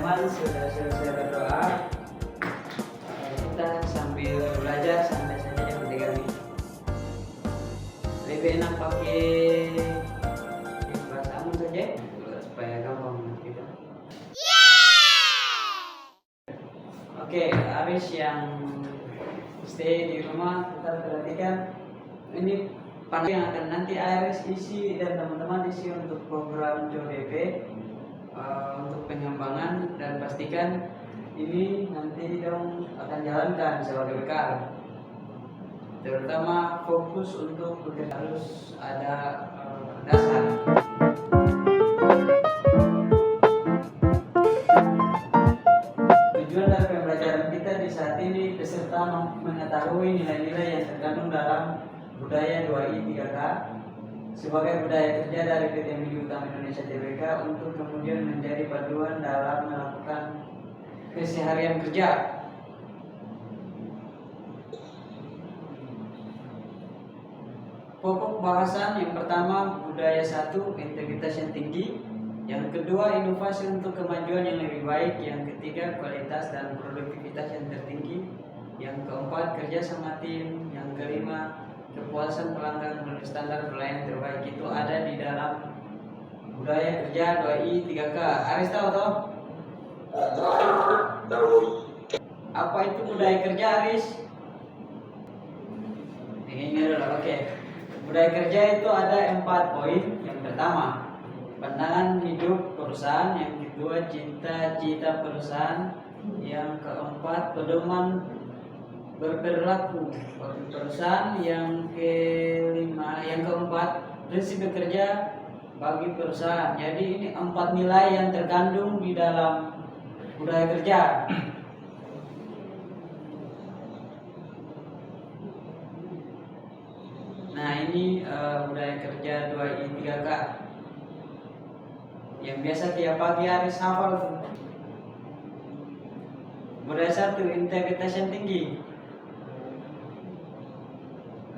teman-teman sudah selesai berdoa, kita sambil belajar santai saja, jangan tegang. Lebih enak pakai bahasa saja supaya gampang kita. Oke, Aris yang stay di rumah tetap perhatikan ini panel yang akan nanti Aris isi dan teman-teman isi untuk program JODP untuk pengembangan, dan pastikan ini nanti dong akan jalankan sebagai bekal. Terutama fokus untuk bekerja harus ada dasar. Tujuan dari pembelajaran kita di saat ini peserta mengetahui nilai-nilai yang terkandung dalam budaya 2I 3K sebagai budaya kerja dari PT Media Utama Indonesia Tbk untuk kemudian menjadi panduan dalam melakukan keseharian kerja. Pokok bahasan yang pertama budaya 1, integritas yang tinggi. Yang kedua, inovasi untuk kemajuan yang lebih baik. Yang ketiga, kualitas dan produktivitas yang tertinggi. Yang keempat, kerja sama tim. Yang kelima, kepuasan pelanggan memenuhi standar pelayanan terbaik. Itu ada di dalam budaya kerja 2I 3K. Aris tahu toh? Tahu. Apa itu budaya kerja, Aris? Ini adalah oke. Budaya kerja itu ada 4 poin. Yang pertama, pandangan hidup perusahaan. Yang kedua, cita-cita perusahaan. Yang keempat, pedoman berperilaku perusahaan. Yang kelima, yang keempat, prinsip bekerja bagi perusahaan. Jadi ini 4 nilai yang terkandung di dalam budaya kerja. Nah ini budaya kerja 2I 3K yang biasa tiap pagi Aris hafal tuh. Budaya 1, integritas yang tinggi.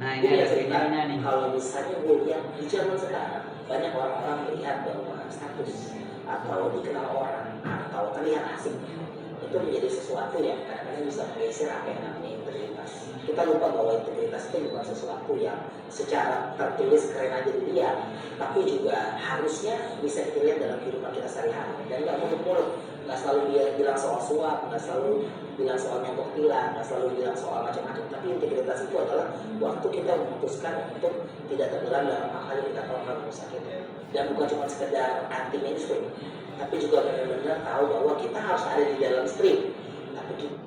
Nah ini ada videonya nih. Kalau misalnya gue lihat di zaman sekarang banyak orang-orang melihat bahwa status atau dikenal orang atau terlihat asing itu menjadi sesuatu yang kadang-kadang bisa menggeser apa yang namanya integritas. Kita lupa bahwa integritas itu bukan sesuatu yang secara tertulis keren aja dilihat, tapi juga harusnya bisa kita lihat dalam kehidupan kita sehari-hari. Dan nggak muluk-muluk, nggak selalu dia bilang soal suap, nggak selalu bilang soal nyogok tilang, nggak selalu bilang soal macam-macam. Tapi integritas itu adalah waktu kita memutuskan untuk tidak tenggelam dalam hal yang kita lakukan usaha kita. Dan bukan cuma sekedar anti mainstream, tapi juga benar-benar tahu bahwa kita harus ada di dalam stream, tapi kita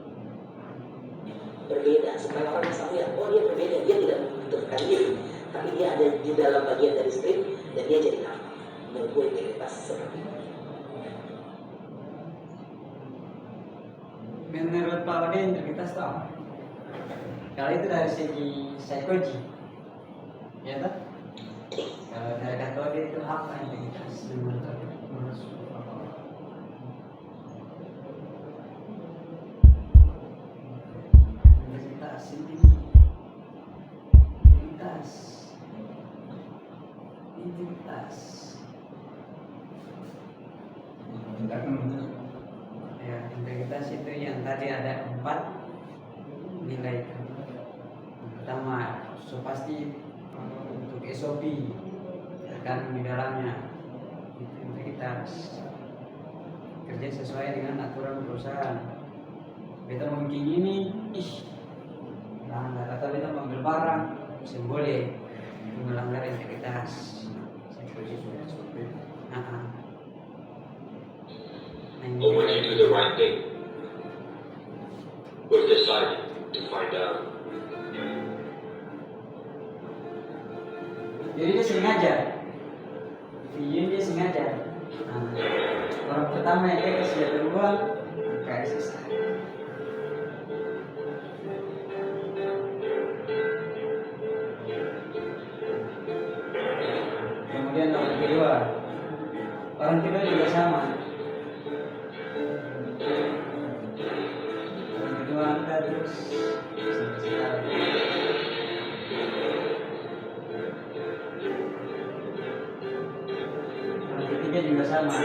berbeda supaya orang bisa melihat, oh dia berbeda, dia tidak membutuhkan diri, tapi dia ada di dalam bagian dari stream dan dia jadi apa? Menurut gue integritas seperti itu. Menurut Pak Ode, integritas itu apa? Kalau itu dari segi psikologi, ya tak? Kalau dari kata Ode itu apa integritas? Menurut Ode? Integritas. Ya, integritas itu yang tadi ada 4 nilai. Pertama, so pasti untuk SOP terkandung di dalamnya. Itu integritas. Kerja sesuai dengan aturan perusahaan. Kita mau bikin ini, melanggar, atau kita mengambil barang, boleh melanggar integritas. But when you do the right thing, we've decided to find out. Jadi dia sengaja, dia sengaja. Orang pertama yang dia kasih jatuh uang, kayak sisa. Kemudian orang kedua juga sama. Orang kedua angkat terus sampai sekarang. Orang ketiga juga sama.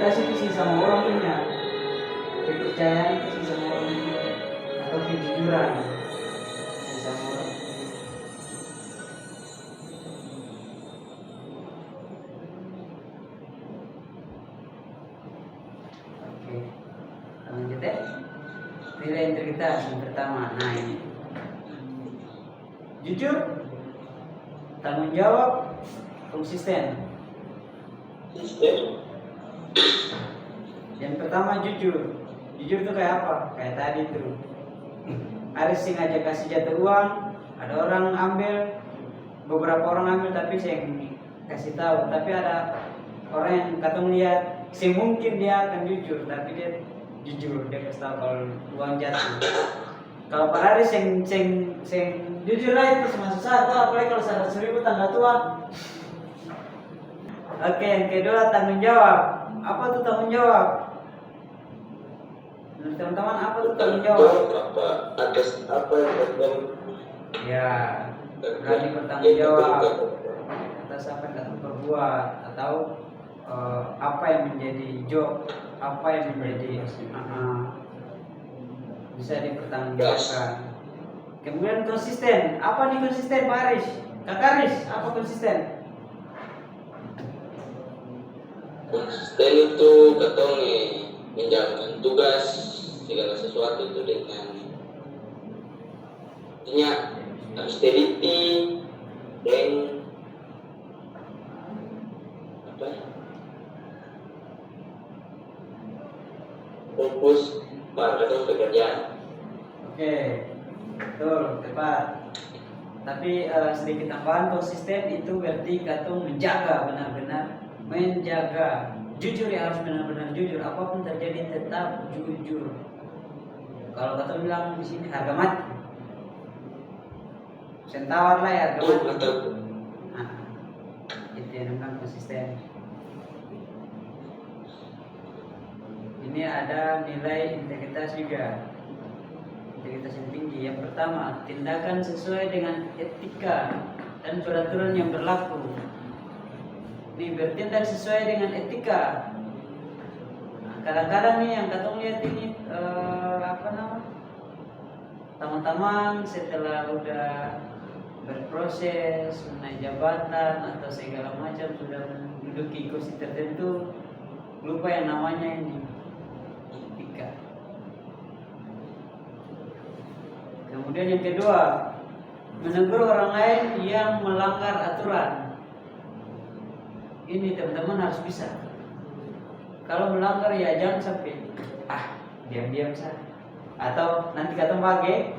integritas itu sih sama orang punya, kepercayaan itu sih sama orang punya, atau kejujuran sih sama orang. Oke, lanjut ya. Nilai integritas yang pertama, nah ini jujur, tanggung jawab, konsisten. Yang pertama jujur. Jujur tuh kayak apa? Kayak tadi tuh. Aris sengaja kasih jatuh uang, ada orang ambil, beberapa orang ambil tapi saya kasih tahu. Tapi ada orang yang katong lihat, semungkin dia akan jujur, tapi dia jujur, dia kasih tahu kalau uang jatuh. Kalau Pak Aris yang jujur lah itu cuma susah tuh, apalagi kalau 100.000 tanggal tua. Oke, yang kedua tanggung jawab. Apa tuh tanggung jawab? Menurut teman-teman apa tuh tanggung jawab? Atas apa yang berkembang? Ya, berani bertanggung jawab atas apa yang kita perbuat, atau apa yang menjadi job, apa yang menjadi bisa dipertanggungjawabkan. Kemudian konsisten. Apa nih konsisten, Pak Aris? Kak Aris, apa konsisten? Konsisten itu ketong menjalankan tugas segala sesuatu itu dengan artinya harus teliti dan apa fokus pada pekerjaan. Oke, betul, tepat. Tapi sedikit tambahan, konsisten itu berarti katong menjaga, benar-benar menjaga. Jujur ya, harus benar-benar jujur. Apapun terjadi tetap jujur. Kalau katong bilang di sini harga mati, sentawar lah ya harga mati. Nah, itu yang namanya konsisten. Ini ada nilai integritas juga. Integritas yang tinggi. Yang pertama, tindakan sesuai dengan etika dan peraturan yang berlaku. Ini bertindak sesuai dengan etika. Nah, kadang-kadang nih yang katong lihat ini teman-teman setelah udah berproses naik jabatan atau segala macam, sudah menduduki kursi tertentu, lupa yang namanya ini etika. Kemudian yang kedua, menegur orang lain yang melanggar aturan. Ini teman-teman harus bisa. Kalau melanggar ya jangan sampai diam-diam saja. Atau nanti kata pakai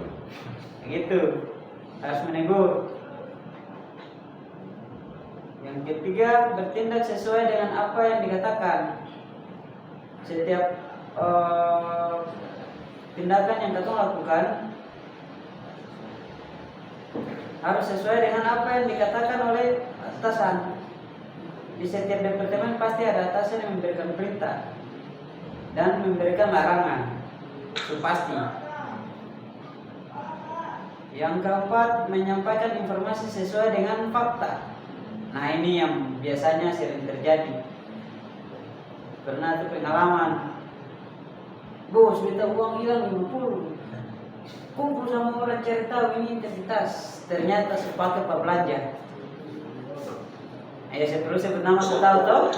gitu. Harus menegur. Yang ketiga, bertindak sesuai dengan apa yang dikatakan. Setiap tindakan yang kita lakukan harus sesuai dengan apa yang dikatakan oleh atasan. Di setiap departemen pasti ada atasan yang memberikan perintah dan memberikan larangan, itu pasti. Yang keempat, menyampaikan informasi sesuai dengan fakta. Nah ini yang biasanya sering terjadi. Pernah itu pengalaman, bos minta uang hilang 50, kumpul sama orang cari tahu ini identitas, ternyata sepakai pak belanja. Saya perlu sebut nama tahu toh.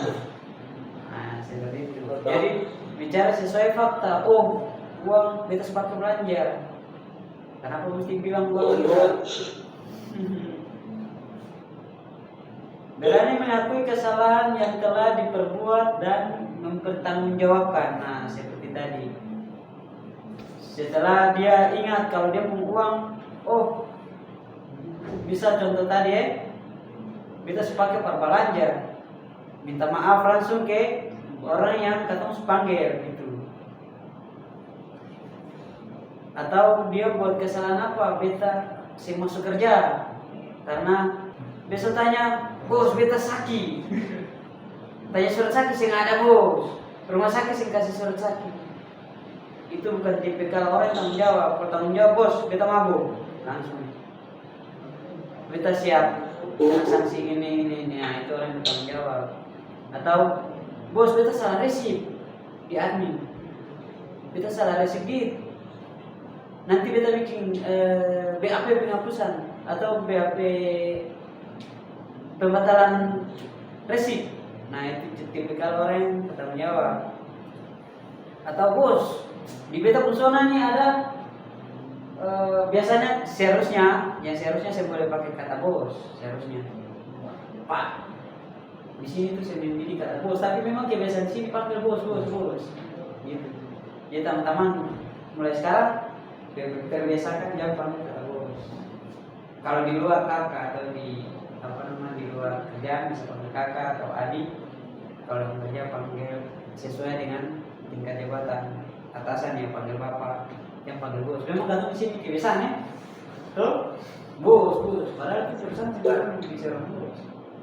Nah seperti itu. Jadi bicara sesuai fakta. Oh, uang beta sepakai belanja. Kenapa mesti bilang uang hilang? Berani mengakui kesalahan yang telah diperbuat dan mempertanggungjawabkan. Nah seperti tadi. Setelah dia ingat kalau dia punya uang, oh bisa contoh tadi kita sepakai perbelanja, minta maaf langsung ke orang yang katong panggil gitu. Atau dia buat kesalahan apa, beta sih masuk kerja karena besok tanya, bos beta sakit. Tanya surat sakit sih nggak ada bos, rumah sakit sih kasih surat sakit. Itu bukan tipikal orang yang tanggung jawab. Kalau tanggung jawab bos, beta mabuk langsung. Beta siap sanksi ini, nah itu orang yang tanggung jawab. Atau bos beta salah resip di admin, beta salah resip git, nanti beta bikin BAP penghapusan atau BAP pembatalan resip. Nah itu tipikal orang yang bertanggung jawab. Atau bos, di beta persona nih ada biasanya seharusnya saya boleh pakai kata bos, seharusnya Pak. Di sini tuh saya memilih kata bos, tapi memang kebiasaan di sini panggil bos, gitu. Jadi teman-teman mulai sekarang terbiasakan jangan panggil kata bos. Kalau di luar kakak atau di di luar kerjaan bisa panggil kakak atau adik. Kalau kerja panggil sesuai dengan tingkat jabatan. Atasan yang panggil bapak, yang panggil bos. Memang gantung di sini kebiasaan ya. Tuh, bos. Padahal itu perusahaan sekarang bisa orang bos.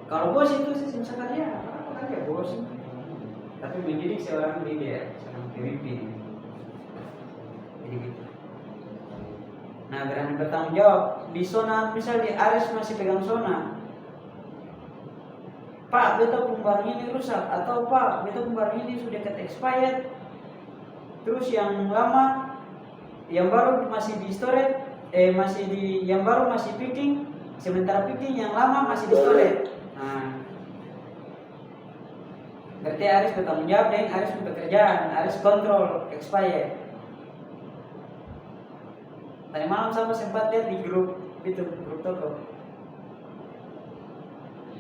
Kalau bos itu sih misalkan ya, apa kan ya bos. Tapi mendidik seorang leader, seorang pemimpin. Jadi gitu. Nah, berani bertanggung jawab di zona, misal di Aris masih pegang zona. Pak, beta barang ini rusak, atau Pak, beta barang ini sudah expired. Terus yang lama, yang baru masih di storage, yang baru masih picking, sementara picking yang lama masih di storage. Nah, berarti Aris bertanggung jawab dan Aris pekerjaan, Aris kontrol expired. Tadi malam sama sempat lihat di grup toko.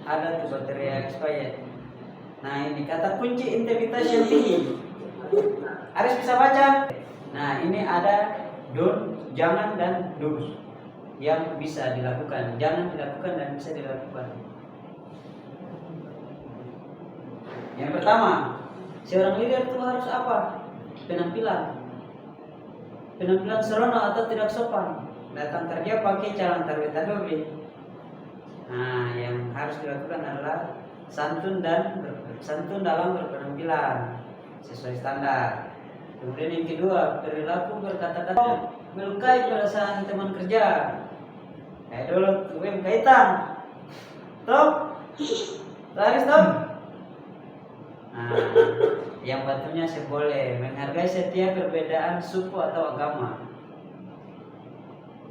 Ada tuh baterai expired. Nah ini kata kunci integritas yang tinggi. Harus bisa baca. Nah ini ada don't, jangan dan do's yang bisa dilakukan, jangan dilakukan dan bisa dilakukan. Yang pertama, seorang leader itu harus apa? Penampilan seronok atau tidak sopan. Datang kerja pakai celana tarwet. Nah, yang harus dilakukan adalah santun dalam berpenampilan sesuai standar. Kemudian yang kedua, perilaku berkata-kata melukai perasaan teman kerja. Kayak dulu tuh kaitan. Laris toh. Nah, yang batunya boleh menghargai setiap perbedaan suku atau agama.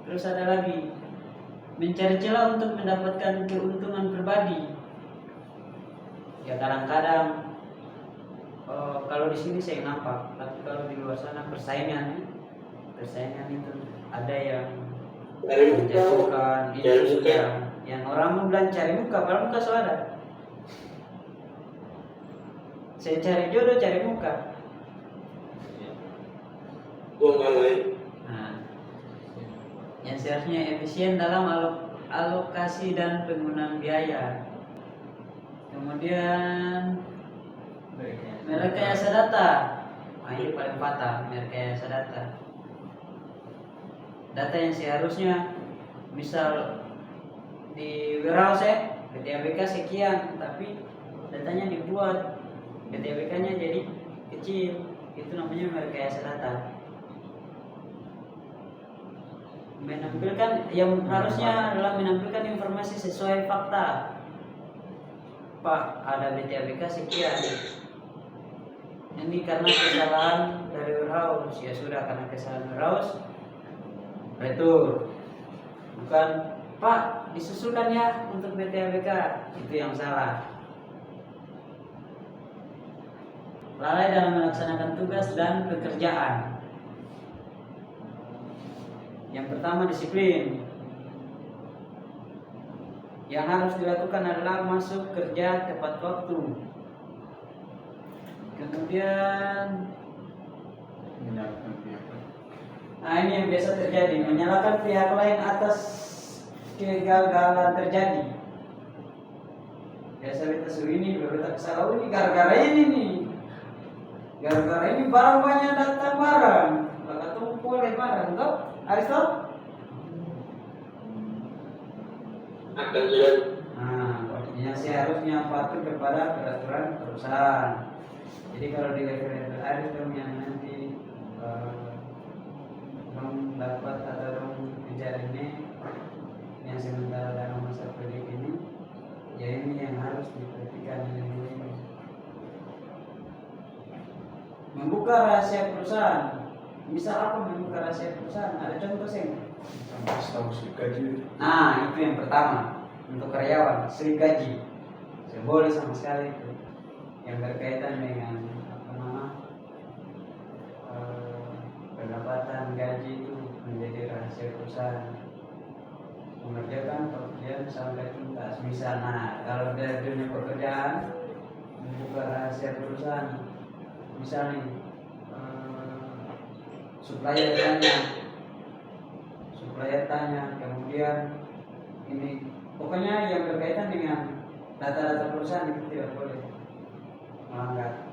Terus ada lagi, mencari celah untuk mendapatkan keuntungan pribadi. Ya kadang-kadang kalau di sini saya nampak, tapi kalau di luar sana persaingan itu ada yang menjatuhkan itu sudah, yang orang mau bilang cari muka, padahal muka sudah ada. Saya cari jodoh, cari muka. Nah, yang seharusnya efisien dalam alokasi dan penggunaan biaya. Kemudian merekayasa data. Nah, ini paling fatal, merekayasa data. Data yang seharusnya misal di warehouse BTABK sekian, tapi datanya dibuat BTABK-nya jadi kecil. Itu namanya merekayasa data. Menampilkan yang harusnya adalah menampilkan informasi sesuai fakta. Pak, ada BTABK sekian. Ini karena kesalahan dari warehouse. Ya sudah, karena kesalahan warehouse retur. Bukan, Pak, disusulkan ya untuk BTABK. Itu yang salah. Lalai dalam melaksanakan tugas dan pekerjaan. Yang pertama, disiplin. Yang harus dilakukan adalah masuk kerja tepat waktu. Kemudian, nah ini yang biasa terjadi, menyalahkan pihak lain atas kegagalan terjadi. Biasa kita suruh ini, kita salah ini gara-gara ini nih. Gara-gara ini barang banyak datang barang, maka tumpul barang, toh? Aristo? Akan sudah. Nah, yang seharusnya patuh kepada peraturan perusahaan. Jadi kalau di level Aristo yang nanti dapat atau bicara ini, yang sementara dalam masa proyek ini, ya ini yang harus diperhatikan ini. membuka rahasia perusahaan. Misal apa membuka rahasia perusahaan? Ada contoh sih? Tahu slip gaji. Nah, itu yang pertama untuk karyawan, slip gaji. Tidak boleh sama sekali itu. Yang berkaitan dengan apa nama pendapatan gaji itu menjadi rahasia perusahaan. Mengerjakan pekerjaan sampai tuntas. Misalnya, kalau dari dunia pekerjaan membuka rahasia perusahaan, misalnya supplier tanya, kemudian ini pokoknya yang berkaitan dengan data-data perusahaan itu tidak boleh melanggar.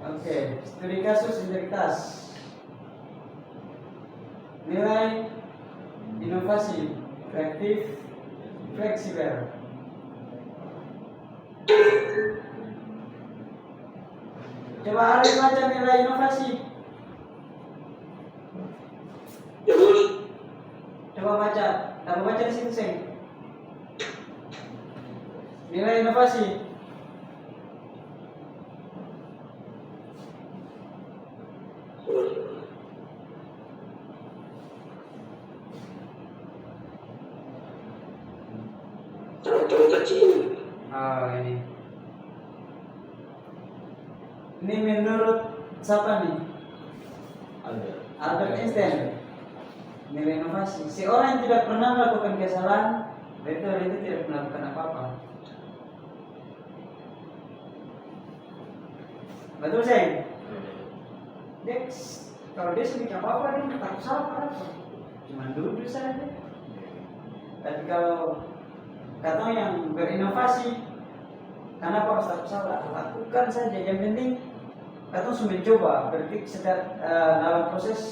Oke, studi kasus integritas. Nilai inovasi, kreatif, fleksibel. Coba Arif baca nilai inovasi. Terus Coba baca. Kamu baca di situ, Seng. Nilai inovasi. contoh kecil. Oh, ini. Ini menurut siapa nih? Albert Einstein. Nilai inovasi. Seorang yang tidak pernah melakukan kesalahan, berarti orang itu tidak melakukan apa-apa. Betul, Seng? Dia, kalau dia sedikit apa-apa, dia tak salah apa. Cuma duduk saja. Tapi kalau kata yang berinovasi, kenapa harus takut salah? Lakukan saja. Yang penting kata sudah mencoba. Berarti secara dalam proses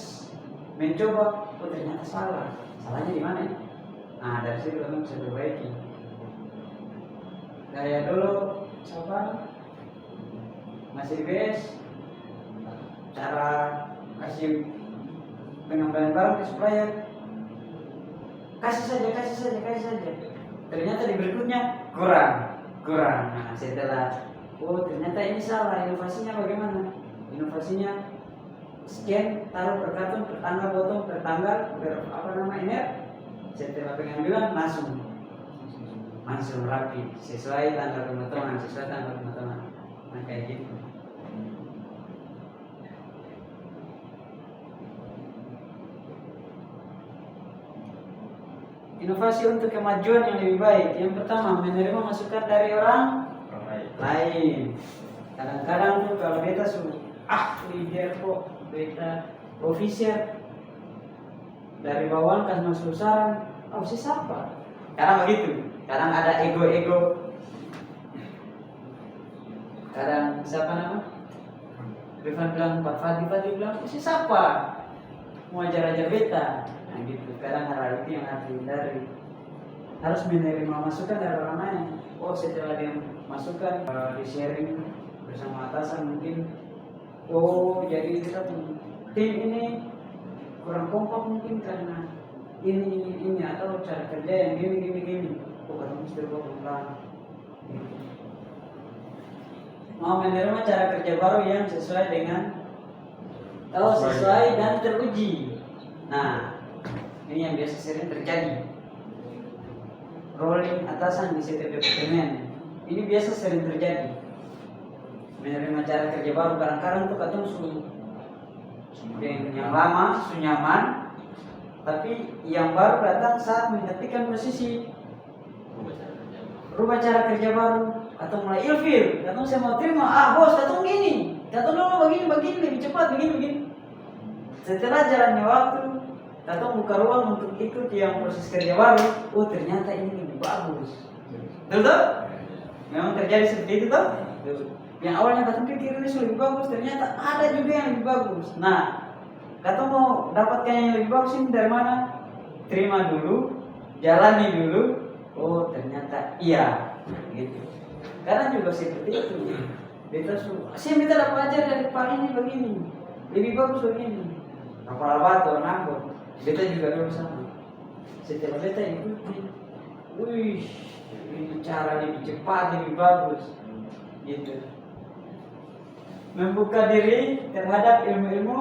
mencoba, oh ternyata salah. Salahnya di mana? Nah, dari situ kamu bisa perbaiki. Kayak dulu siapa? Masih best cara kasih pengembangan barang ke supplier. Kasih saja. Ternyata di berikutnya kurang. Nah, setelah ternyata ini salah, inovasinya bagaimana? Inovasinya scan, taruh per karton, per tanggal, potong per tanggal, setelah pengambilan langsung rapi sesuai tanggal pemotongan. Nah, kayak gitu. Inovasi untuk kemajuan yang lebih baik. Yang pertama, menerima masukan dari orang lain. Kadang-kadang tuh kalau beta leader kok, beta officer dari bawahan kasih masuk saran, si siapa? Kadang begitu. Kadang ada ego. Kadang siapa nama? Rifan bilang, Pak Fadi bilang, si siapa? Mau ajar-ajar beta. Nah gitu, kadang hal itu yang harus dihindari. Harus menerima masukan dari orang lain. Setelah dia masukkan, di sharing bersama atasan mungkin, jadi kita tim ini kurang kompak mungkin karena ini atau cara kerja yang gini. Kita mesti pelan. Mau menerima cara kerja baru yang sesuai dengan sesuai dan teruji. Nah, ini yang biasa sering terjadi. Rolling atasan di setiap departemen. Ini biasa sering terjadi. Menerima cara kerja baru, kadang-kadang tuh katong yang lama nyaman, tapi yang baru datang saat menggantikan posisi, rubah cara kerja baru atau mulai ilfil. Katong saya mau terima, bos katong gini, katong dulu begini lebih cepat begini. Setelah jalannya waktu, katong buka ruang untuk ikut yang proses kerja baru. Ternyata ini lebih bagus. Betul? Memang terjadi seperti itu toh? Yang awalnya katong pikir ini lebih bagus, ternyata ada juga yang lebih bagus. Nah, katong mau dapatkan yang lebih bagus ini dari mana? Terima dulu, jalani dulu. Ternyata iya, gitu. Karena juga seperti itu. Beta dapat ajar dari Pak ini begini, lebih bagus begini. Kapal batu, nambut. Beta juga dulu sama. Setelah beta ikuti, wih, ini cara lebih cepat, lebih bagus, gitu. Membuka diri terhadap ilmu-ilmu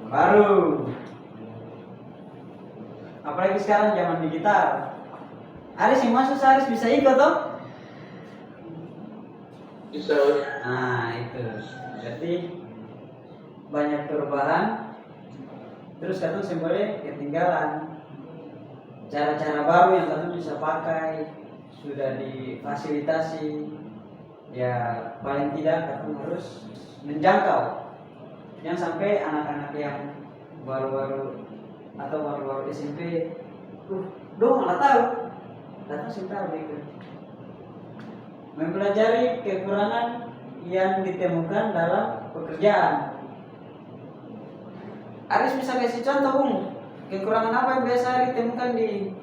baru. Apalagi sekarang zaman digital. Aris yang masuk, Aris bisa ikut toh? Bisa. Nah itu, berarti banyak perubahan. Terus satu boleh ketinggalan. Cara-cara baru yang satu bisa pakai sudah difasilitasi. Ya paling tidak satu harus menjangkau. Jangan sampai anak-anak yang baru-baru atau baru-baru SMP, nggak tahu, datang sih tahu gitu. Mempelajari kekurangan yang ditemukan dalam pekerjaan. Aris bisa kasih contoh, Bung. Kekurangan apa yang biasa ditemukan di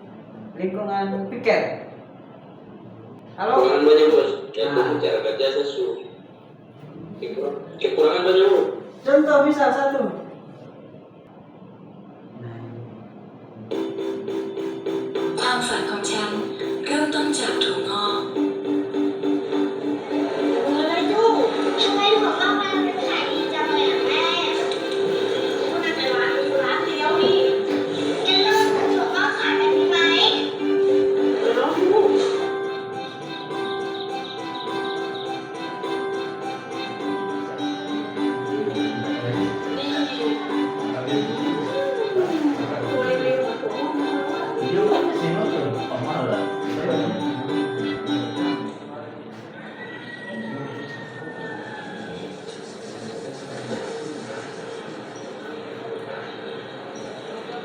lingkungan piket? Halo? Kekurangan banyak bos. Nah. Cara kerja sesu. Kekurangan banyak bos. Contoh misal satu. Nah, ความฝันของฉันเริ่มต้นจากถั่วงอก อะไรลูกทำไมถั่วงอกมันเป็นขายดีจังเลยอ่ะแม่คุณน่าจะร้านนี้ร้านเดียวนี่งั้นเริ่มจากถั่วงอกขายกันดีไหมแล้วลูก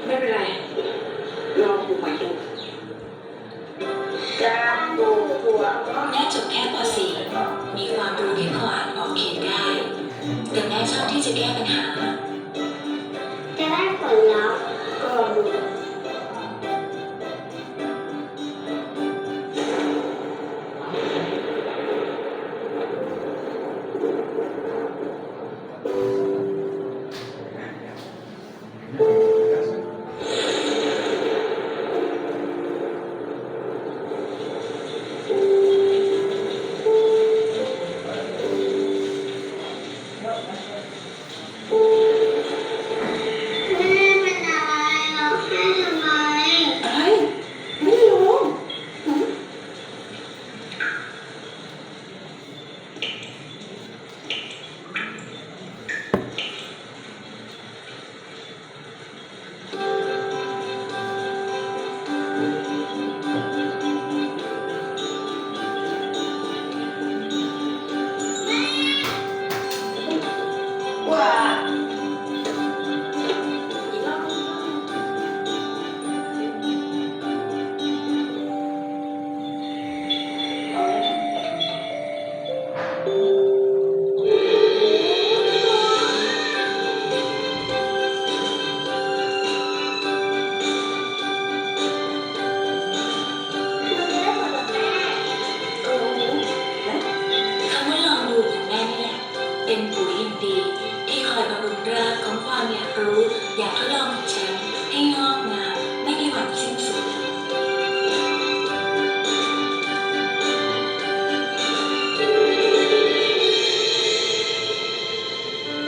ไม่เป็นไรลองดูใหม่ดู กระปูถั่วงอก แม่จบแค่ป .4 มีความรู้แค่พออ่านออกเขียนได้ แต่แม่ชอบที่จะแก้ปัญหา จะได้ผลลัพธ์ก็ดู แม่เป็นอะไรร้องไห้ทำไม อะไร ไม่ได้ร้อง มันจะได้ผลกับแม่โอ้โห คำว่าลองดูของแม่นี่แหละ เป็นปุ๋ยอย่างดีที่คอยบำรุงรากของความอยากรู้ อยากทดลองของฉันให้งอกงามไม่มีวันสิ้นสุด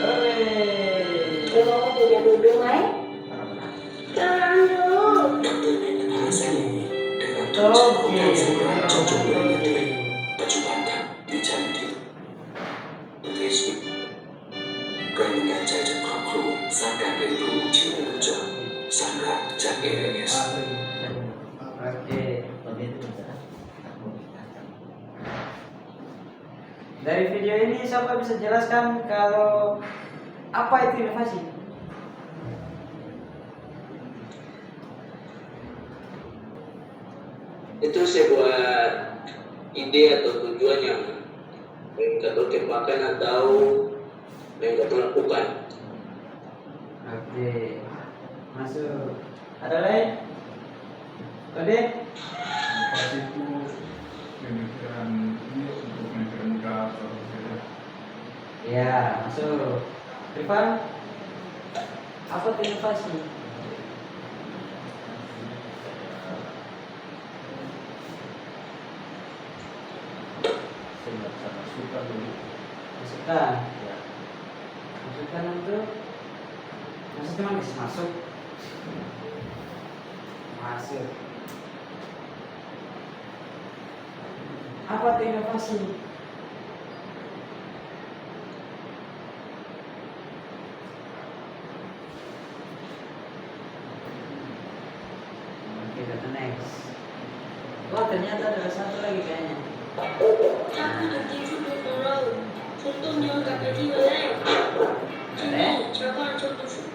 hore. ลองดูอยากดูไหมกำลังดู Oke. ปัจจุบันครับดิฉันที่ประเทศสวิตกรณีงานใจจากครอบครัวสร้างการเรียนรู้ที่ไม่รู้จักสร้างรักจาก AIS Oke. Dari video ini siapa bisa jelaskan kalau apa itu inovasi? Itu sebuah ide atau tujuan yang mereka kembangkan atau mereka lakukan. Oke. Masuk. Ada lain? Kode? Inovasi itu pemikiran ini untuk pemikiran atau beda. Ya, masuk. Rifan? Apa itu inovasi? masukkan dulu. Masukkan. Ya. Masukkan itu masuk cuma bisa masuk. Masuk. Apa itu inovasi? Oke, kita next. Wah, ternyata ada satu lagi kayaknya. ถ้าพูดถึงทีมฟุตบอลของเราคงต้องย้อนกลับไปที่วันแรกที่นี่ชาวบ้านชอบดูฟุต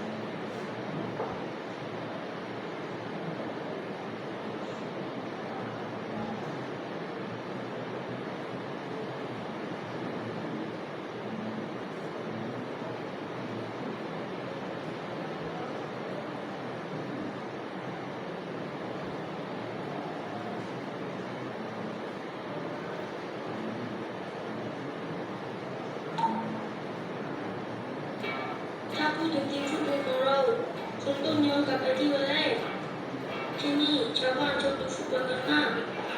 ถ้าพูดถึงทีมฟุตบอลของเราคงต้องย้อนกลับไปที่วันแรกที่นี่ชาวบ้านชอบดูฟุตบอลกันมาก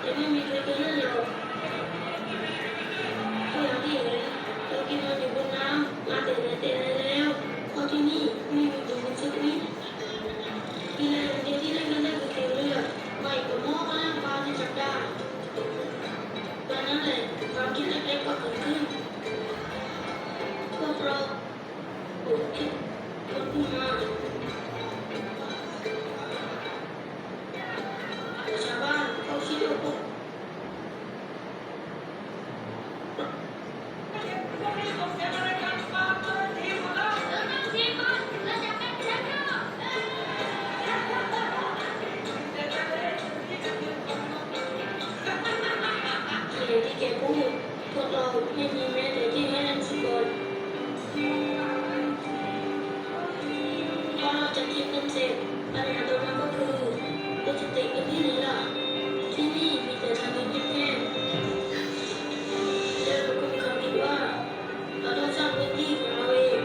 แต่ไม่มีใครเคยเล่นหรอกก็อย่างที่เห็นเรากินนอนอยู่บนน้ำมาแต่ไหนแต่ไรแล้วเพราะที่นี่ไม่มีตัวเป็นสักนิดกีฬาอย่างเดียวที่เล่นกันได้คือเกมเรือไม่ก็มอก็เล่นปลาที่จับได้ตอนนั้นแหละความคิดเล็กๆก็เกิดขึ้นพวกเราผมคิดคนขึ้นมาแต่ชาวบ้านเขาคิดว่าพวก อย่างที่แกพูดพวกเราไม่มีแม้แต่ที่ให้เล่นฟุตบอลพอเราจัดทีมกันเสร็จปัญหาต่อมาก็คือเราจะเตะกันที่ไหนล่ะที่นี่มีแต่ทางเดินแคบๆแล้วเราก็มีความคิดว่าเราต้องสร้างพื้นที่ของเราเอง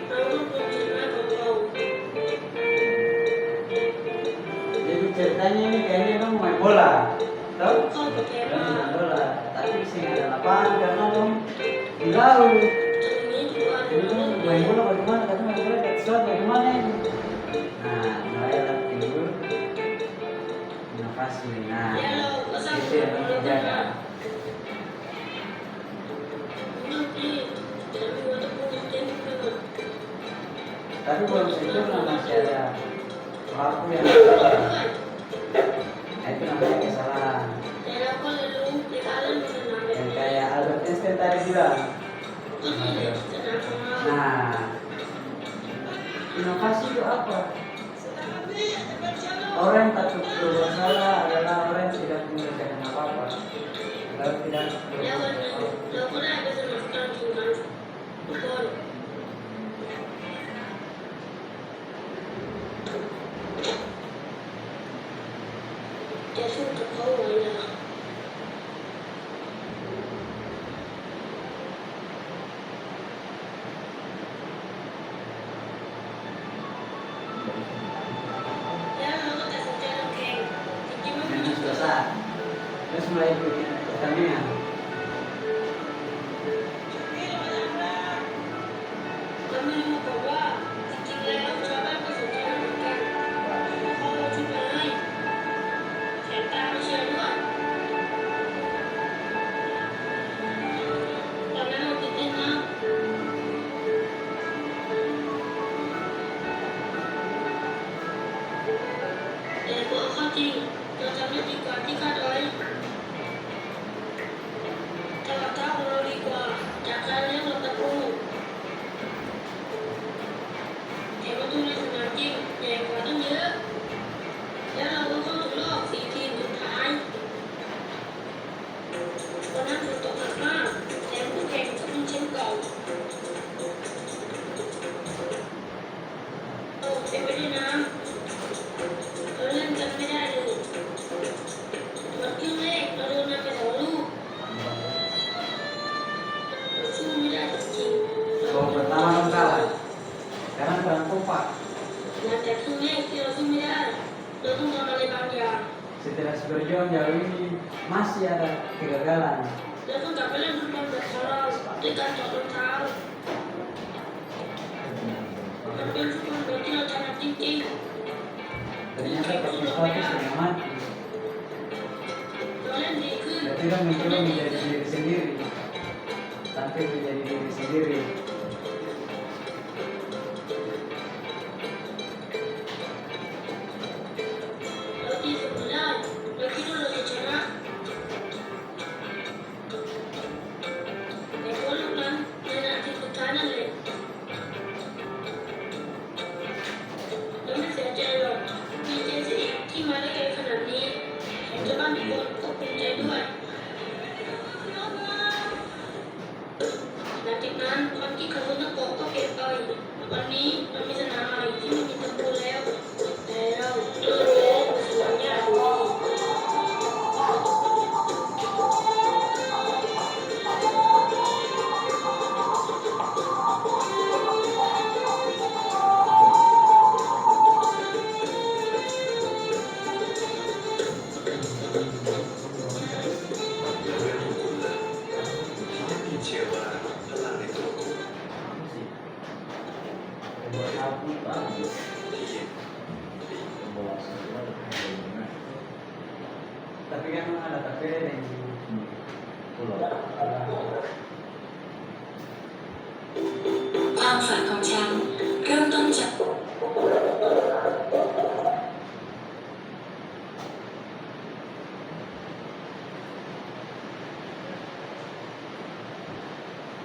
เราต้องเป็นจุดหมายของเรา Jadi ceritanya ini kayaknya dong main bola, tahu? เข้ากับแก Dong ว่า main bola, tapi sih nggak ada lapangan karena dong di laut. ตรงนี้ถือว่า Jadi เป็น dong เรื่อง main ใหญ่ bola bagaimana? Tapi main bola di atas laut bagaimana ini? Nah, mulai ada timbul inovasi. Nah, แล้วเราก็สร้าง itu ทีม yang ของเราขึ้นมา dikerjakan. เรื่องที่แต่ไม่ว่าจะพูดเต็มไปหมด Tapi belum itu masih ada pelaku yang ด้วย salah. Nah, itu namanya kesalahan. แต่เราก็เรียนรู้ในการเล่นสนามแบบ Yang นี้ kayak Albert Einstein tadi bilang. ก็นี่แหละสนามของเรา Nah, inovasi itu apa? Orang yang takut berbuat salah adalah orang yang tidak mengerjakan apa-apa. Kalau tidak แล้ววันหนึ่งเราก็ได้ไปสมัครการแข่งขันฟุตบอลจะสู้กับเขาไหวเหรอแล้วเราก็ตัดสินใจลงแข่งจริงๆไม่มี minus dosa, terus mulai ikutin pertandingan. เราไม่รู้มาก่อนว่าจริงๆแล้วชาวบ้านก็สนใจเราเหมือนกันเขาเอาชุดมาให้แถมตามมาเชียร์ด้วยตอนนั้นเราตื่นเต้นมากแต่พอเอาเข้าจริงเราทำได้ดีกว่าที่คาดไว้แต่กับเท้าของเราดีกว่าจากการเลี้ยงเราตะปูแต่ประตูในสนามจริงใหญ่กว่าตั้งเยอะ แล้วเราก็เข้าถึงรอบ4 ทีมสุดท้ายวันนั้นฝนตกหนักมากแถมคู่แข่งก็เป็นแชมป์เก่าเราเต็มไปด้วยน้ำเราเล่นกันไม่ได้เลยหมดครึ่งแรกเราโดนนำไป2 ลูกเราสู้ไม่ได้จริงๆเรา Gol pertama dong kalah, karena kurang kompak. หลังจากครึ่งแรกที่เราสู้ไม่ได้เราต้องทำอะไรบางอย่าง Setelah berjuang jauh ini masih ada kegagalan. แล้วต้องกลับไปเล่นฟุตบอลแบบของเราด้วยการถอดรองเท้ามันเป็นฟุตบอลแบบที่เราถนัดจริง Ternyata pakai sepatu setengah mati. ๆเราเล่นดีขึ้น Berarti kan mencoba menjadi diri sendiri. Sampai menjadi diri sendiri. เราตีเสมอได้เราคิดว่าเราจะชนะแต่ว่าลูกนั้นในนาทีสุดท้ายนั่นแหละเราไม่เสียใจหรอกดีใจสิที่มาได้ไกลขนาดนี้แถมชาวบ้านทุกคนก็ภูมิใจด้วยหลังจากนั้นความคิดของคนทั้งปวงก็เปลี่ยนไปวันนี้เรามีสนามใหม่ที่ไม่มีตะปูแล้วแต่เราจะเล่นสวนหญ้าอยู่ดี ที่เชื่อว่าพลังในตัวคุณ Aku bagus. ที่ Tapi kan ada tapi yang ความฝันของฉันเริ่มต้นจาก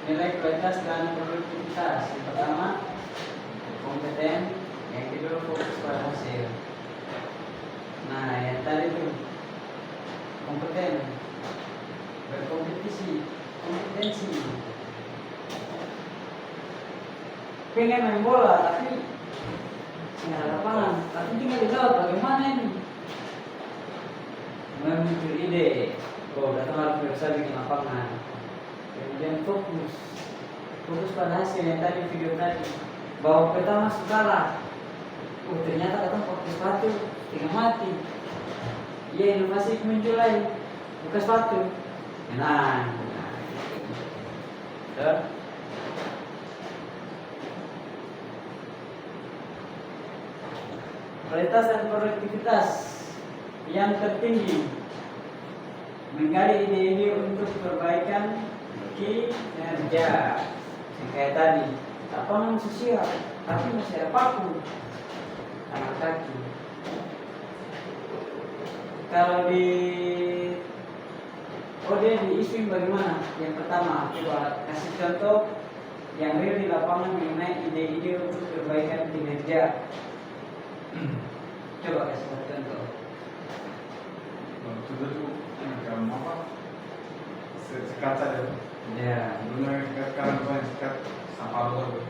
nilai kualitas dan produktivitas. Yang pertama kompeten, yang kedua fokus pada hasil. Nah, yang tadi tuh kompeten, berkompetisi, kompetensi. Pengen main bola tapi nggak ada lapangan, tapi tinggal di laut bagaimana ini? Muncul ide, oh datang harus bisa bikin lapangan. Kemudian fokus pada hasil yang tadi video tadi, bahwa pertama saudara, ternyata datang pakai sepatu tinggal mati. Ya inovasi muncul lagi, buka sepatu. Nah. Kualitas dan produktivitas yang tertinggi, menggali ide-ide untuk perbaikan kinerja. Yang kayak tadi, lapangan sosial, tapi masih ada paku, tangan kaki. Kalau di di Iswing bagaimana? Yang pertama, coba kasih contoh yang real di lapangan mengenai ide-ide untuk perbaikan kinerja. Coba kasih contoh. Sudah tuh macam apa? Sekat saja. Ya. Dulu sekarang tuh sekat sapar tuh.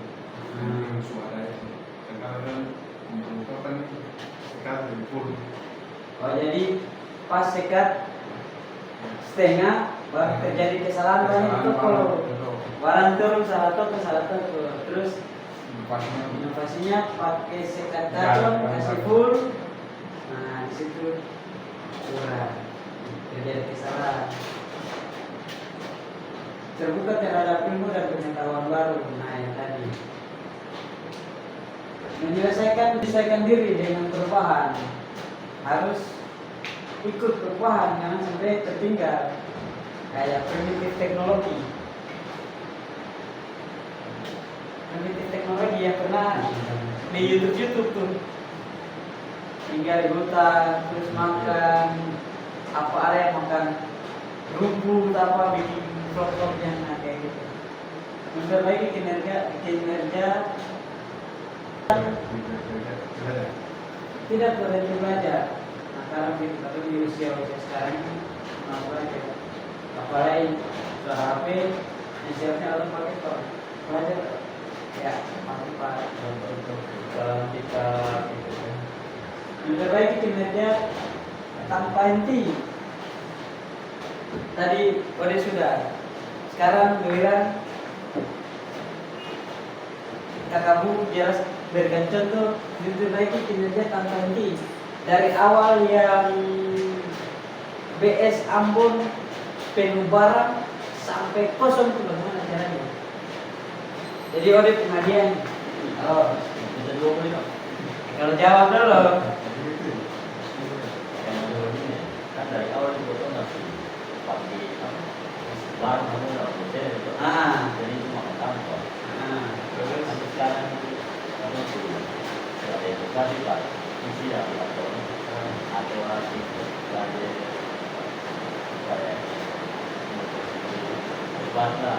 Suara itu. Sekarang kan untuk apa nih? Sekat dari full. Oh jadi pas sekat setengah baru terjadi kesalahan banyak toko. Barang turun salah toko. Terus inovasinya pakai sekat karton kasih full. Nah di situ kurang terjadi kesalahan. Terbuka terhadap ilmu dan pengetahuan baru. Nah yang tadi menyelesaikan diri dengan perubahan, harus ikut perubahan, jangan sampai tertinggal. Kayak primitif teknologi yang pernah di YouTube tuh, tinggal di hutan terus makan apa area makan rumput apa bikin vlog yang kayak gitu. Memperbaiki kinerja tidak berhenti belajar. Nah, karena kita di usia sekarang ini mau belajar. Apalagi sudah HP, yang siapnya harus pakai belajar. Ya, pakai untuk kita gitu kan. Memperbaiki kinerja tanpa henti. Tadi sudah. Sekarang giliran kakakmu jelas berikan contoh memperbaiki kinerja tanpa henti. Dari awal yang BS Ambon penuh barang sampai kosong tuh bagaimana caranya? Jadi audit pengajian. Oh, Kita dua kali dong. kalau jawab dulu. Yang ini kan dari awal dipotong nasi pakai apa? Bahan kamu nggak boleh itu. Jadi cuma kantor. Terus nanti sekarang kamu tuh ada edukasi pak. Isi yang kantor atau nanti lagi kayak bangga.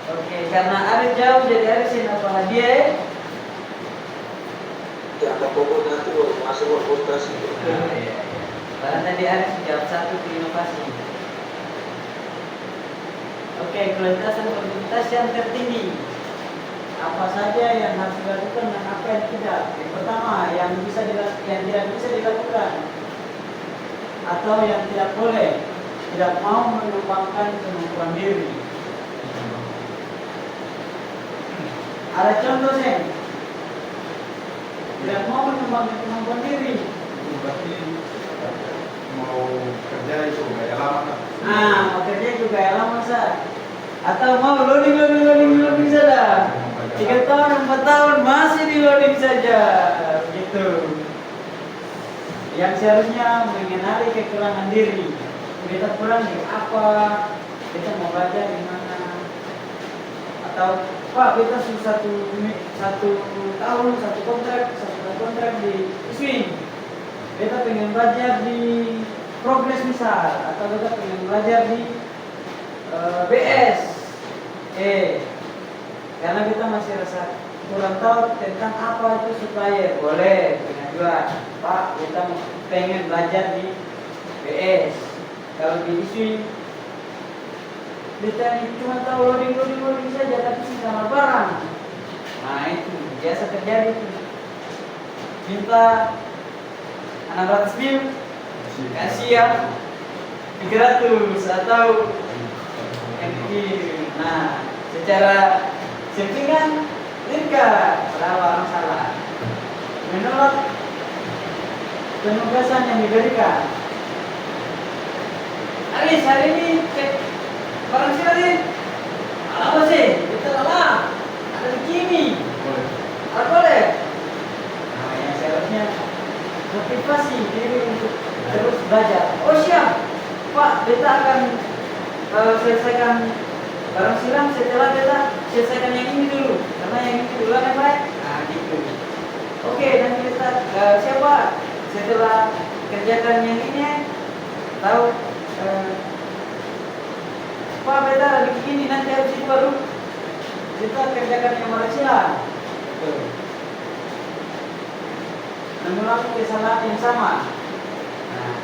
Oke, karena Arif jauh jadi Arif apa hadiah? Ya apapun nanti masuk konsultasi. Iya. Karena tadi Arif jawab satu ke inovasi. Oke, kualitas dan produktivitas yang tertinggi. Apa saja yang harus dilakukan dan apa yang tidak? Yang pertama, yang tidak bisa dilakukan atau yang tidak boleh, tidak mau mengembangkan kemampuan diri. Ada contoh sih, tidak mau mengembangkan kemampuan diri. Berarti mau kerja itu gaya lama kan? Mau kerja juga ya lama sah. Atau mau loading saja. 3 tahun, 4 tahun masih di loading saja, gitu. Yang seharusnya mengenali kekurangan diri. Kita kurang di apa? Kita mau belajar di mana? Atau Pak, kita satu tahun satu kontrak di swing. Kita pengen belajar di progres misal, atau kita pengen belajar di BS. Karena kita masih rasa kurang tahu tentang apa itu supplier, boleh pengajuan. Pak, kita pengen belajar di BS. Kalau di swing kita cuma tahu loading saja, tapi sama barang. Nah itu biasa terjadi itu. Minta 600 mil, kasih ya 300 atau nah secara settingan enggak orang salah. Menolak penugasan yang diberikan. Aris, hari ini cek barang sih. Apa sih? Kita lelah. Ada begini. Apa boleh? Nah, yang seharusnya motivasi diri untuk terus belajar. Oh siap, Pak, kita akan selesaikan barang silang setelah kita selesaikan yang ini dulu. Karena yang ini dulu yang baik. Nah, gitu. Oke, dan kita siapa setelah kerjakan yang ini tahu Pak, beta lagi begini, nanti harus itu baru kita kerjakan yang barang silang. Mengulangi kesalahan yang sama. Nah,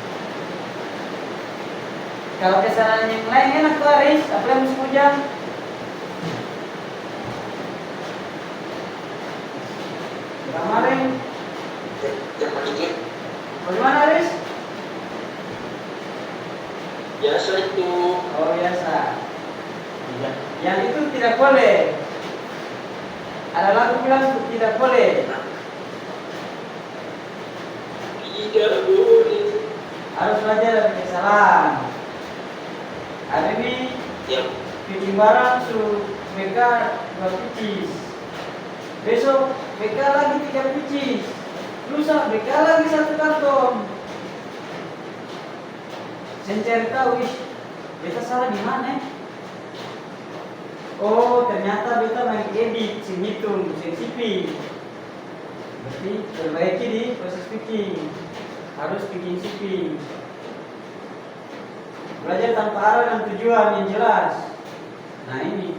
kalau kesalahan yang lain enak tuh Aris, apa yang musim hujan? Kemarin, Jangan dikit. bagaimana Aris? Biasa itu. Oh biasa. Yang itu tidak boleh. Ada lagu bilang tidak boleh. Tidak boleh. Harus belajar dari kesalahan. Hari ini Yang bikin barang suruh BK 2 picis. Besok BK lagi 3 picis. Lusa BK lagi 1 karton. Saya cari tahu, beta salah di mana? Oh, ternyata beta main edit, sing hitung, sing shipping. Berarti perbaiki di proses picking. Harus bikin shipping. Belajar tanpa arah dan tujuan yang jelas. Nah ini.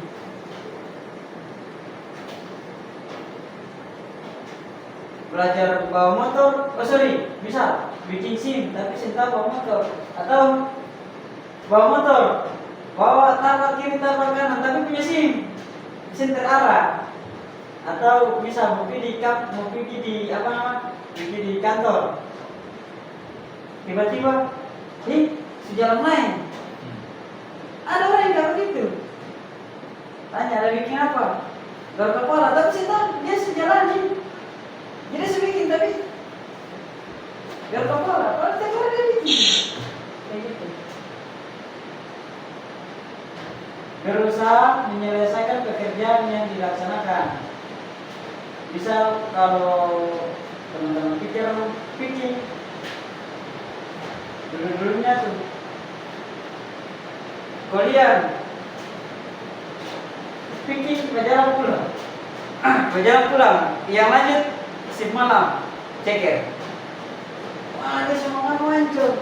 Belajar bawa motor, bisa bikin SIM tapi sentak bawa motor, atau bawa motor, bawa tabrak kiri tabrak kanan tapi punya SIM, mesin terarah, atau bisa mau pergi di kantor, tiba-tiba, sejalan lain, ada orang yang kayak begitu, tanya ada bikin apa, garuk kepala, tapi sentak dia sejalan nih. Jadi sebikin tapi biar kepala, kalau tiap hari dia bikin kayak gitu. berusaha menyelesaikan pekerjaan yang dilaksanakan. Misal kalau teman-teman pikir dulu-dulunya tuh kalian pikir berjalan pulang, yang lanjut shift malam, ceker. Wah, ada semangat muncul.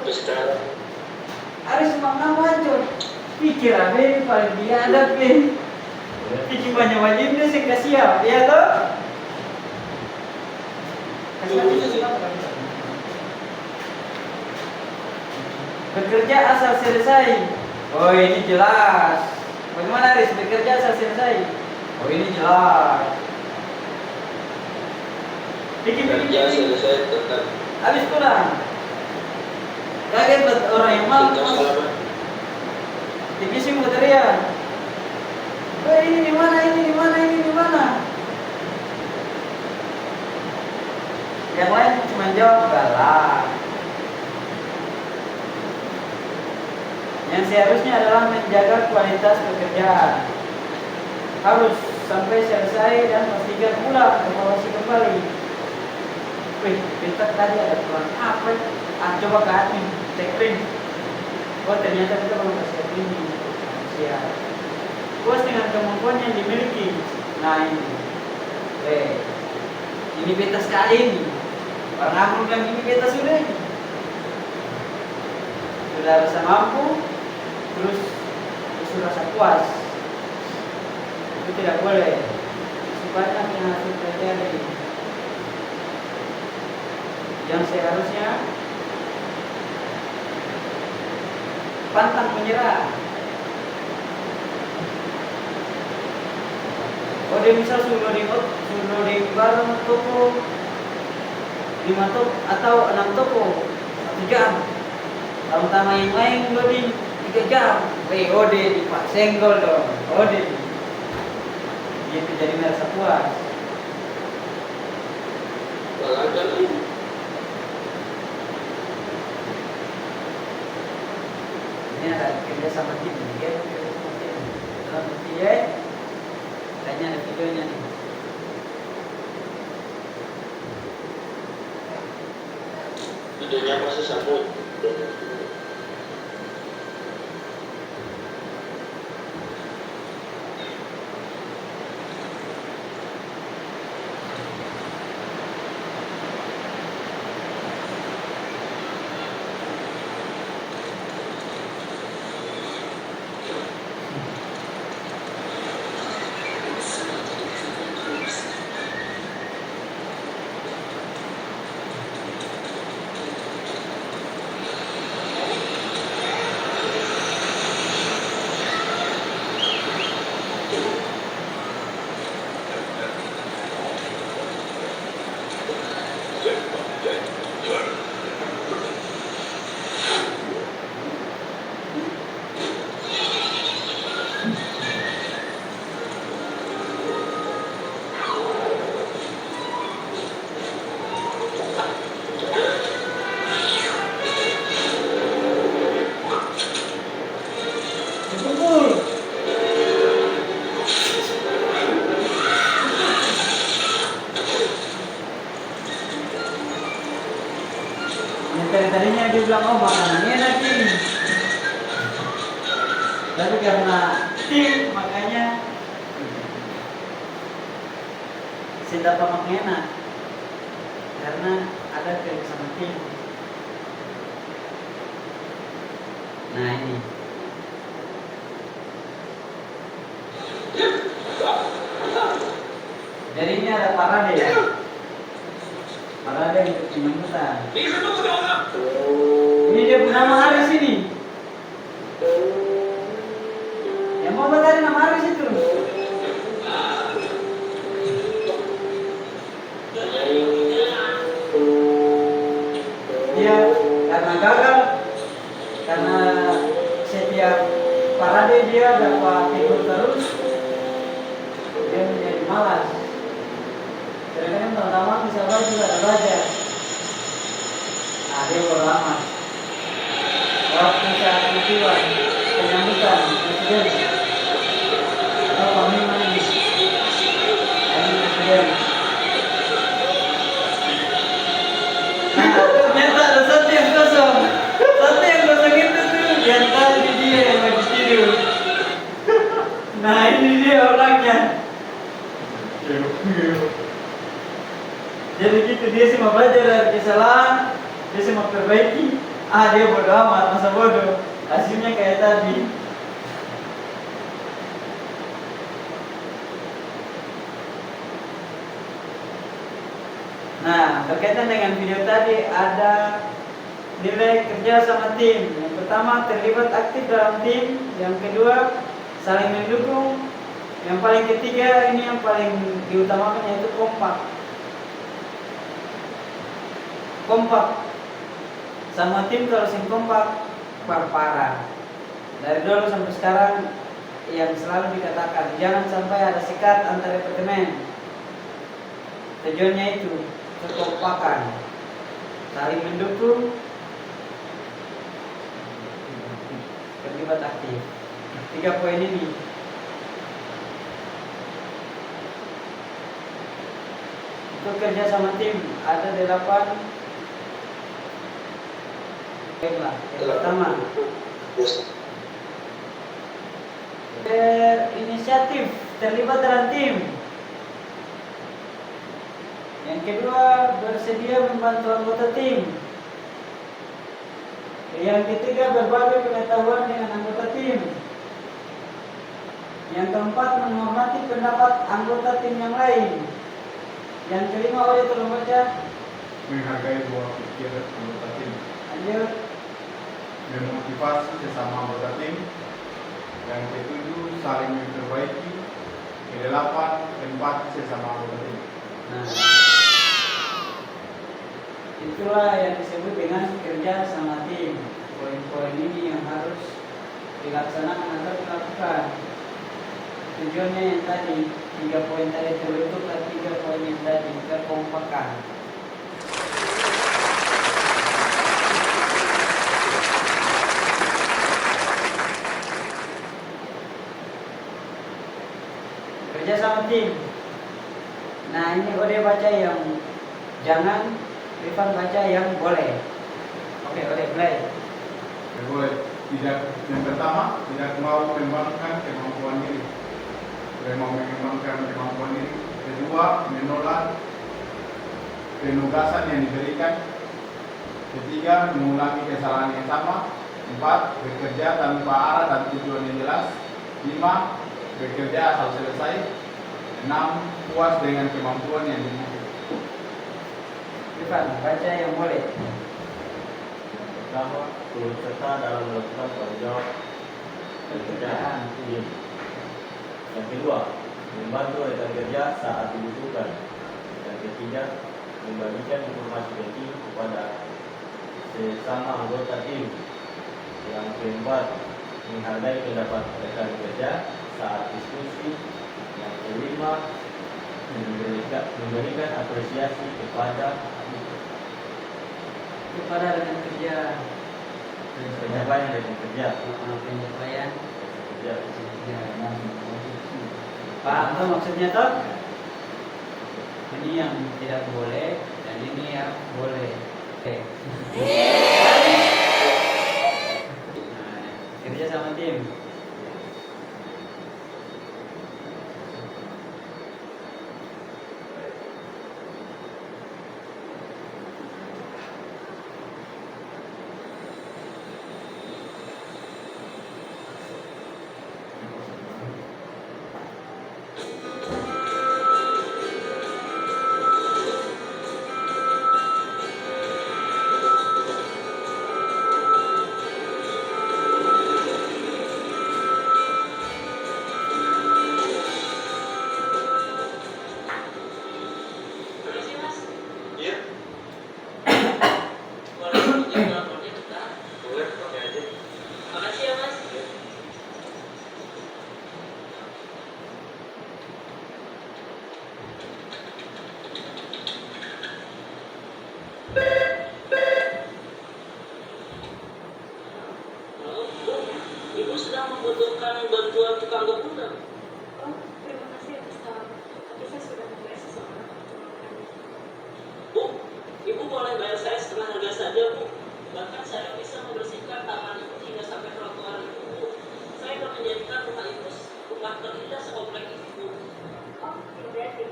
Ada semangat muncul. Pikir apa ini paling biadab nih. Pikir banyak wajibnya sih gak siap, ya toh? Bekerja asal selesai. Oh ini jelas. Bagaimana Riz? Bekerja asal selesai. Oh ini jelas. Pikir. selesai tetap Habis pulang. Kaget buat orang yang malas. Dikisih material. Ini di mana? Yang lain cuma jawab galak. Yang seharusnya adalah menjaga kualitas pekerjaan. Harus sampai selesai dan pastikan pulang, evaluasi kembali. Wih, kita tadi ada kurang apa? Coba ke admin, cek print. Oh ternyata kita belum kasih ini. Siap. Puas dengan kemampuan yang dimiliki. Nah ini. Ini beta sekali ini. Orang aku bilang ini beta sudah ini. Sudah rasa mampu, terus rasa puas. Itu tidak boleh. Banyak yang harus terjadi. Yang seharusnya pantang menyerah. Oh dia misal suruh di barang toko 5 toko atau 6 toko 1 jam. Kalau utama yang lain loading 3 jam. POD di Pak Senggol dong. OD. Gitu jadi merasa puas. Ini ada kerja sama tim, ya. Dalam video, kayaknya ada videonya nih. videonya masih sambung. Tadinya dia bilang, oh makanannya enak ini. Tapi karena tim, makanya saya dapat makan enak. Karena ada kerjasama tim. Nah ini. Jadi ini ada parade ya. Parade untuk penyambutan. Ini dia nama Haris ini. Yang mau bertanya nama Haris itu. Dia karena gagal, karena setiap parade dia dapat tidur terus, dia menjadi malas. Kadang-kadang teman-teman bisa juga ada belajar. Nah, dia berlama. Waktu saat tujuan penyambutan presiden tuh yang kosong itu tuh yang tadi dia yang lagi tidur. Nah ini dia orangnya. Jadi gitu, dia sih mau belajar dari kesalahan, dia sih mau perbaiki. Dia bodoh amat, masa bodoh. Hasilnya kayak tadi. Nah, berkaitan dengan video tadi ada nilai kerja sama tim. Yang pertama, terlibat aktif dalam tim. Yang kedua, saling mendukung. Yang paling ketiga, ini yang paling diutamakan, yaitu kompak. Kompak sama tim kalau sing kompak parah. Dari dulu sampai sekarang yang selalu dikatakan, jangan sampai ada sekat antar departemen. Tujuannya itu kekompakan, saling mendukung, terlibat aktif. 3 poin ini. Untuk kerja sama tim ada 8. Baiklah, yang pertama, inisiatif, terlibat dalam tim. Yang kedua, bersedia membantu anggota tim. Yang ketiga, berbagi pengetahuan dengan anggota tim. Yang keempat, menghormati pendapat anggota tim yang lain. Yang kelima, tolong baca. Menghargai dua pikir anggota tim. Lanjut. Memotivasi sesama anggota tim. Yang ketujuh, saling memperbaiki. Ke-8, empati sesama anggota tim. Nah, itulah yang disebut dengan kerja sama tim. Poin-poin ini yang harus dilaksanakan atau dilakukan. Tujuannya yang tadi, 3 poin tadi terbentuklah 3 poin yang tadi, kekompakan. Kerja sama tim. Nah ini Ode baca yang jangan, Rifan baca yang boleh. Oke, Ode mulai. Boleh. Yang pertama, tidak mau mengembangkan kemampuan diri. Tidak mau mengembangkan kemampuan diri. Kedua, menolak penugasan yang diberikan. Ketiga, mengulangi kesalahan yang sama. 4, bekerja tanpa arah dan tujuan yang jelas. 5, bekerja asal selesai. 6, puas dengan kemampuan yang dimiliki. Rifan, baca yang boleh. Pertama, turut serta dalam melakukan tanggung jawab pekerjaan tim. Yang kedua, membantu rekan kerja saat dibutuhkan. Yang ketiga, membagikan informasi penting kepada sesama anggota tim. Yang keempat, menghargai pendapat rekan kerja saat diskusi. Yang kelima, memberikan apresiasi kepada rekan kerja. pencapaian rekan kerja. Pencapaian Ya. Paham tuh maksudnya toh? Ini yang tidak boleh dan ini yang boleh. Oke. Nah, kerja sama tim. Iya, Boleh pinjam teleponnya bentar? boleh pakai aja. Makasih ya mas. Halo, Bu. Ibu sedang membutuhkan bantuan tukang gabungan. Oh, terima kasih atas tawaran. Tapi saya sudah membayar seseorang. Bu, ibu boleh bayar saya setengah harga saja, Bu. Bahkan saya bisa membersihkan rumah kita sekomplek itu. Oh, berarti.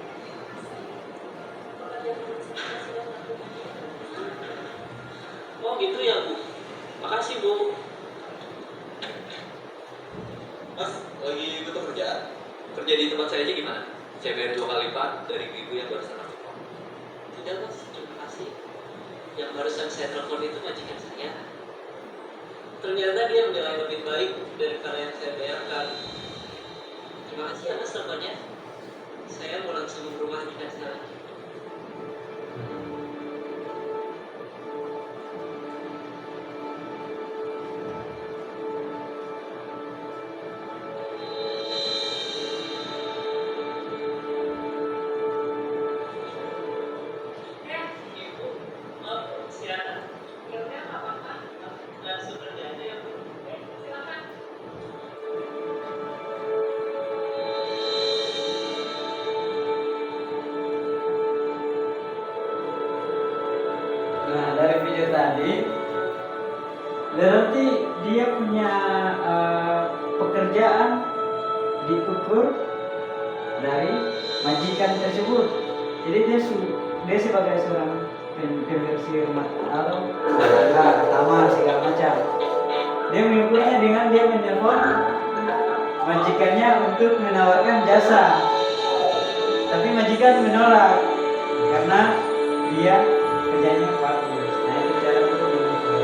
Pekerjaan saya sudah melakukan itu. Oh gitu ya Bu. Makasih Bu. Mas, lagi butuh kerjaan? Kerja di tempat saya aja gimana? Saya bayar 2 kali lipat dari ibu yang barusan aku. Tidak Mas, terima kasih. Yang barusan saya telepon itu majikan saya. Ternyata dia menilai lebih baik daripada yang saya bayarkan. Terima kasih ya Mas teleponnya. Saya mau langsung ke rumah majikan saya lagi. Ibu, maaf silakan. Ya udah nggak apa-apa. Langsung kerja aja ya Bu. Silakan. Nah, dari video tadi berarti dia punya pekerjaan diukur dari majikan tersebut. Jadi dia sebagai seorang pembersih rumah tangga, kamar segala macam. Dia mengukurnya dengan dia menelpon majikannya untuk menawarkan jasa. Tapi majikan menolak karena dia kerjanya bagus. Nah, itu cara untuk mengukur.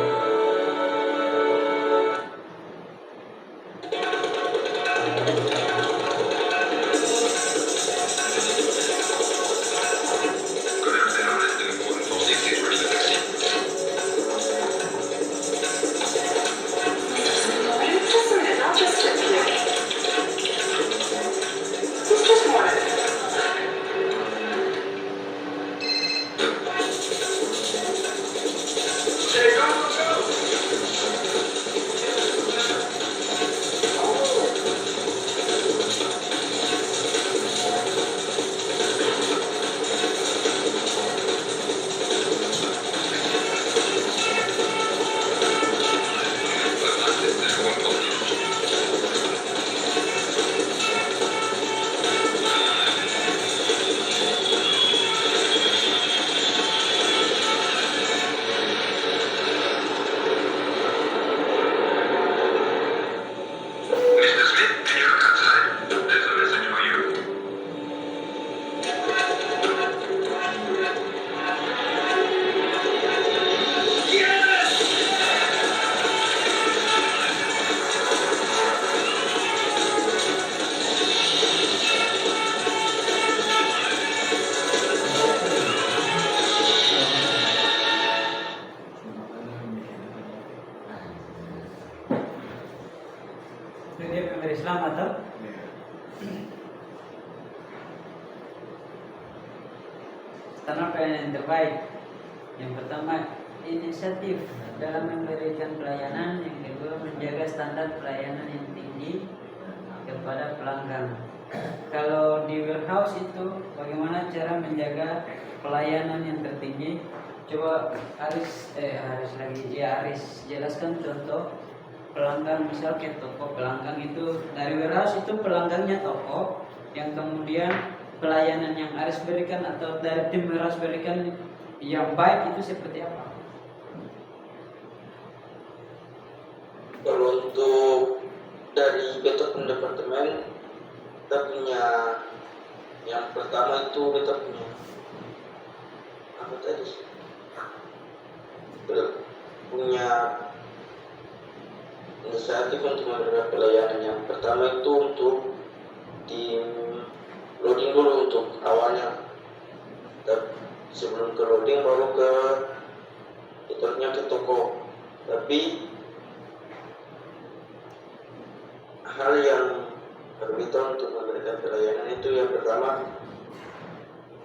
Mr. Smith, can you look outside? There's a message for you. Itu dia pemberi Islam atau karena pelayanan yang terbaik. Yang pertama, inisiatif dalam memberikan pelayanan. Yang kedua, menjaga standar pelayanan yang tinggi kepada pelanggan. Kalau di warehouse itu bagaimana cara menjaga pelayanan yang tertinggi? Coba Aris jelaskan contoh pelanggan, misal ke toko pelanggan itu dari warehouse itu pelanggannya toko, yang kemudian pelayanan yang Aris berikan atau dari tim warehouse berikan yang baik itu seperti apa? Kalau untuk dari Beto departemen, kita punya yang pertama itu kita punya apa tadi? Kita punya inisiatif untuk memberikan pelayanan. Yang pertama itu untuk tim loading dulu untuk awalnya. Sebelum ke loading baru ke fiturnya ke toko. Tapi hal yang berbeda untuk memberikan pelayanan itu yang pertama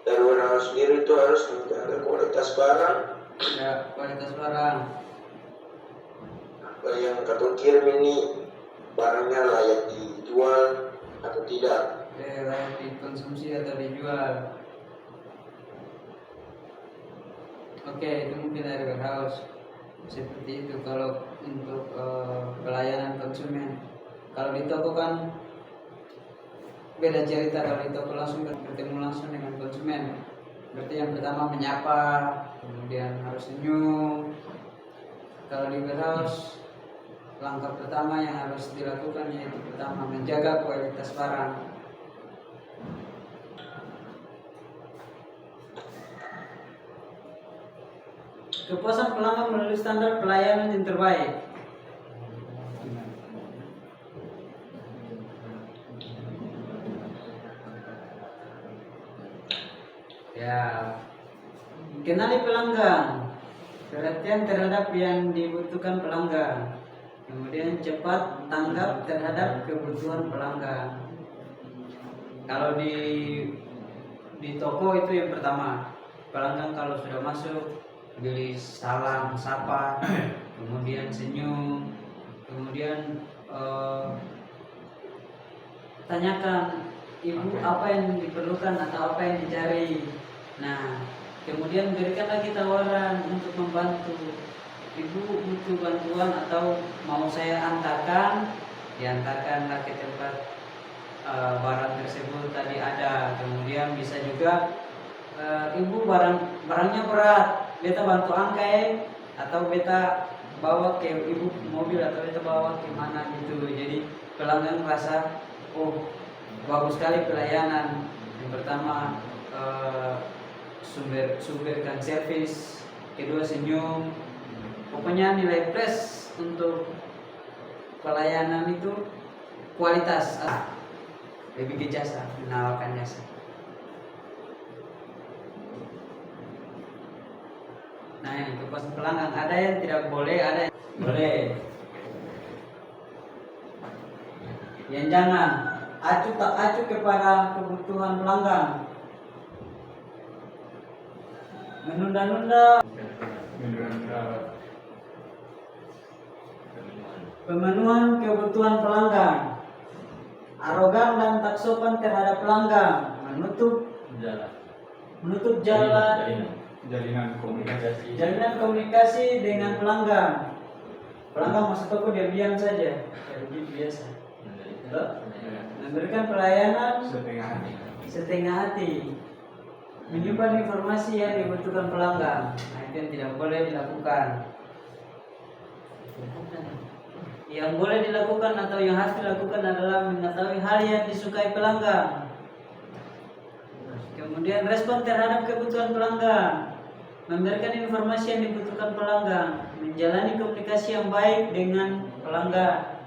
dari warehouse sendiri itu harus menjaga kualitas barang. Ya, kualitas barang. Apa yang kata kirim ini barangnya layak dijual atau tidak. Layak dikonsumsi atau dijual. Oke, itu mungkin dari warehouse seperti itu. Kalau untuk pelayanan konsumen, kalau di toko kan beda cerita kalau di toko langsung bertemu langsung dengan konsumen. Berarti yang pertama menyapa, kemudian harus senyum. Kalau di warehouse, langkah pertama yang harus dilakukan yaitu pertama menjaga kualitas barang. Kepuasan pelanggan melalui standar pelayanan yang terbaik. Ya, kenali pelanggan, perhatian terhadap yang dibutuhkan pelanggan, kemudian cepat tanggap terhadap kebutuhan pelanggan. Kalau di toko itu yang pertama, pelanggan kalau sudah masuk beli salam, sapa, kemudian senyum, kemudian tanyakan ibu apa yang diperlukan atau apa yang dicari. Nah, kemudian berikan lagi tawaran untuk membantu. Ibu butuh bantuan atau mau saya antarkan, diantarkanlah ke tempat barang tersebut tadi ada. Kemudian bisa juga ibu barangnya berat, beta bantu angkai atau beta bawa ke ibu mobil atau beta bawa ke mana gitu. Jadi pelanggan merasa oh bagus sekali pelayanan. Yang pertama sumberkan servis, kedua senyum. Pokoknya nilai plus untuk pelayanan itu kualitas, lebih ke jasa, menawarkan jasa. Nah, ini kepuasan pelanggan ada yang tidak boleh, ada yang boleh. Yang jangan acuh tak acuh kepada kebutuhan pelanggan. Menunda-nunda pemenuhan kebutuhan pelanggan. Arogan dan tak sopan terhadap pelanggan. Menutup jalan jalinan komunikasi dengan pelanggan. Pelanggan masuk toko diam-diam saja, begitu biasa. Memberikan pelayanan setengah hati. Menyimpan informasi yang dibutuhkan pelanggan. Nah, itu yang tidak boleh dilakukan. Yang boleh dilakukan atau yang harus dilakukan adalah mengetahui hal yang disukai pelanggan. Kemudian respon terhadap kebutuhan pelanggan. Memberikan informasi yang dibutuhkan pelanggan. Menjalani komunikasi yang baik dengan pelanggan.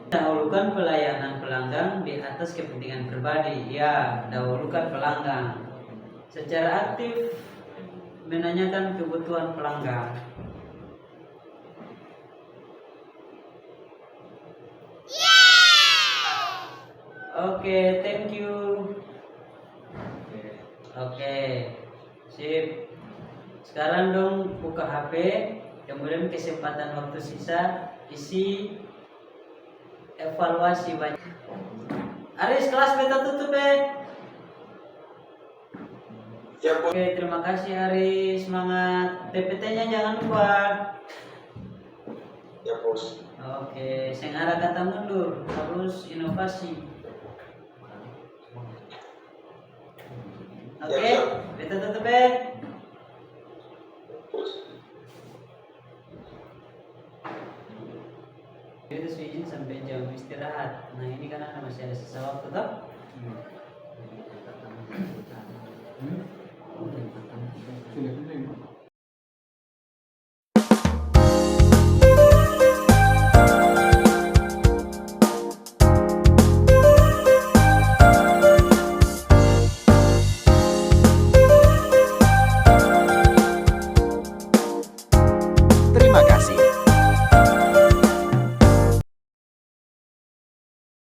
Dahulukan pelayanan pelanggan di atas kepentingan pribadi. Ya, dahulukan pelanggan. Secara aktif menanyakan kebutuhan pelanggan. Oke, thank you. Oke, sip. Sekarang dong buka HP, kemudian kesempatan waktu sisa isi evaluasi banyak. Aris, kelas beta tutup Oke, terima kasih Aris, semangat. PPT-nya jangan lupa. Ya, Bos. Oke, sing ada kata mundur, harus inovasi. Oke, beta tutup Bos. Itu izin sampai jam istirahat. Nah, ini kan masih ada sisa waktu toh?